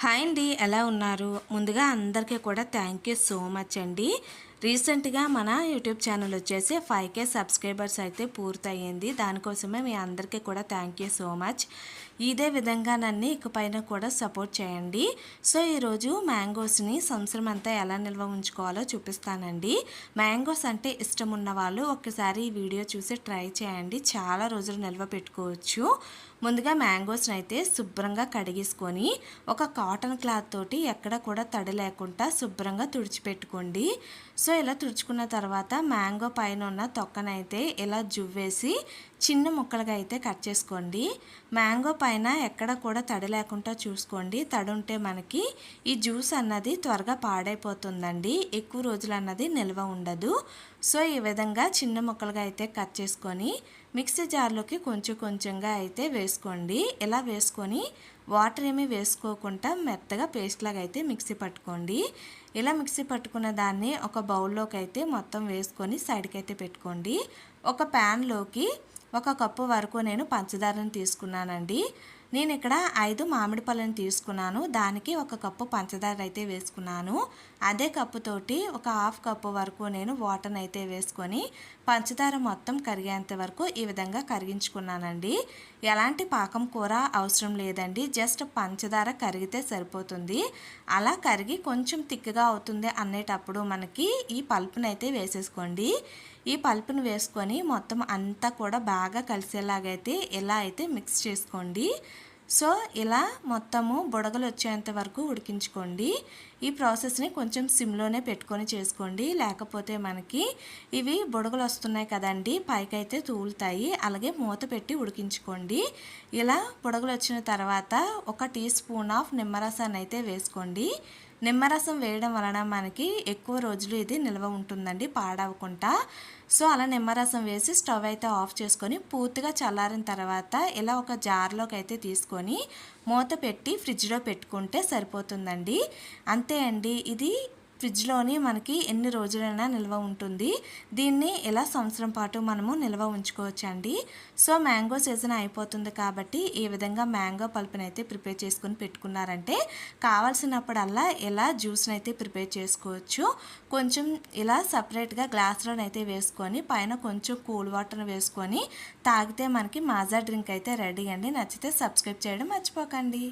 Hi అండి, ఎలా ఉన్నారు? ముందుగా అందరికీ కూడా థ్యాంక్ యూ సో మచ్ అండి. రీసెంట్గా మన యూట్యూబ్ ఛానల్ వచ్చేసి 5K సబ్స్క్రైబర్స్ అయితే పూర్తయింది. దానికోసమే మీ అందరికీ కూడా థ్యాంక్ యూ సో మచ్. ఇదే విధంగా నన్ను ఇకపైన కూడా సపోర్ట్ చేయండి. సో ఈరోజు మ్యాంగోస్ని సంవత్సరం అంతా ఎలా నిల్వ ఉంచుకోవాలో చూపిస్తానండి. మ్యాంగోస్ అంటే ఇష్టం ఉన్న వాళ్ళు ఒక్కసారి ఈ వీడియో చూసి ట్రై చేయండి. చాలా రోజులు నిల్వ పెట్టుకోవచ్చు. ముందుగా మ్యాంగోస్ని అయితే శుభ్రంగా కడిగేసుకొని ఒక కాటన్ క్లాత్ తోటి ఎక్కడ కూడా తడి లేకుండా శుభ్రంగా తుడిచిపెట్టుకోండి. సో ఇలా తుడుచుకున్న తర్వాత మ్యాంగో పైన ఉన్న తొక్కనైతే ఇలా జువ్వేసి చిన్న ముక్కలుగా అయితే కట్ చేసుకోండి. మ్యాంగో పైన ఎక్కడ కూడా తడి లేకుండా చూసుకోండి. తడి ఉంటే మనకి ఈ జ్యూస్ అన్నది త్వరగా పాడైపోతుందండి, ఎక్కువ రోజులు అన్నది నిల్వ ఉండదు. సో ఈ విధంగా చిన్న ముక్కలుగా అయితే కట్ చేసుకొని మిక్సీ జార్లోకి కొంచెం కొంచెంగా అయితే వేసుకోండి. ఇలా వేసుకొని వాటర్ ఏమీ వేసుకోకుండా మెత్తగా పేస్ట్ లాగా అయితే మిక్సీ పట్టుకోండి. ఇలా మిక్సీ పట్టుకున్న దాన్ని ఒక బౌల్లోకి అయితే మొత్తం వేసుకొని సైడ్కి అయితే పెట్టుకోండి. ఒక ప్యాన్లోకి 1 కప్పు వరకు నేను పంచదారని తీసుకున్నానండి. నేను ఇక్కడ 5 మామిడి పళ్ళని తీసుకున్నాను. దానికి 1 కప్పు పంచదార అయితే వేసుకున్నాను. అదే కప్పుతోటి ఒక 1/2 కప్పు వరకు నేను వాటర్ని అయితే వేసుకొని పంచదార మొత్తం కరిగేంత వరకు ఈ విధంగా కరిగించుకున్నానండి. ఎలాంటి పాకం కూర అవసరం లేదండి, జస్ట్ పంచదార కరిగితే సరిపోతుంది. అలా కరిగి కొంచెం తిక్కగా అవుతుంది అనేటప్పుడు మనకి ఈ పల్పుని అయితే వేసేసుకోండి. ఈ పల్పుని వేసుకొని మొత్తం అంతా కూడా బాగా కలిసేలాగైతే ఇలా అయితే మిక్స్ చేసుకోండి. సో ఇలా మొత్తము బుడగలు వచ్చేంత వరకు ఉడికించుకోండి. ఈ ప్రాసెస్ని కొంచెం సిమ్లోనే పెట్టుకొని చేసుకోండి, లేకపోతే మనకి ఇవి బుడగలు వస్తున్నాయి కదండి, పైకైతే తూలుతాయి. అలాగే మూత పెట్టి ఉడికించుకోండి. ఇలా బుడగలు వచ్చిన తర్వాత 1 టీ స్పూన్ ఆఫ్ నిమ్మరసాన్ని అయితే వేసుకోండి. నిమ్మరసం వేయడం వలన మనకి ఎక్కువ రోజులు ఇది నిల్వ ఉంటుందండి, పాడవకుండా. సో అలా నిమ్మరసం వేసి స్టవ్ అయితే ఆఫ్ చేసుకొని పూర్తిగా చల్లారిన తర్వాత ఇలా ఒక జార్లోకి అయితే తీసుకొని మూత పెట్టి ఫ్రిడ్జ్లో పెట్టుకుంటే సరిపోతుందండి. అంతే అండి, ఇది ఫ్రిడ్జ్లోని మనకి ఎన్ని రోజులైనా నిల్వ ఉంటుంది. దీన్ని ఇలా సంవత్సరం పాటు మనము నిల్వ ఉంచుకోవచ్చండి. సో మ్యాంగో సీజన్ అయిపోతుంది కాబట్టి ఈ విధంగా మ్యాంగో పల్పుని అయితే ప్రిపేర్ చేసుకుని పెట్టుకున్నారంటే కావాల్సినప్పుడల్లా ఇలా జ్యూస్ని అయితే ప్రిపేర్ చేసుకోవచ్చు. కొంచెం ఇలా సపరేట్గా గ్లాస్లోనైతే వేసుకొని పైన కొంచెం కూల్ వాటర్ని వేసుకొని తాగితే మనకి మాజా డ్రింక్ అయితే రెడీ అండి. నచ్చితే సబ్స్క్రైబ్ చేయడం మర్చిపోకండి.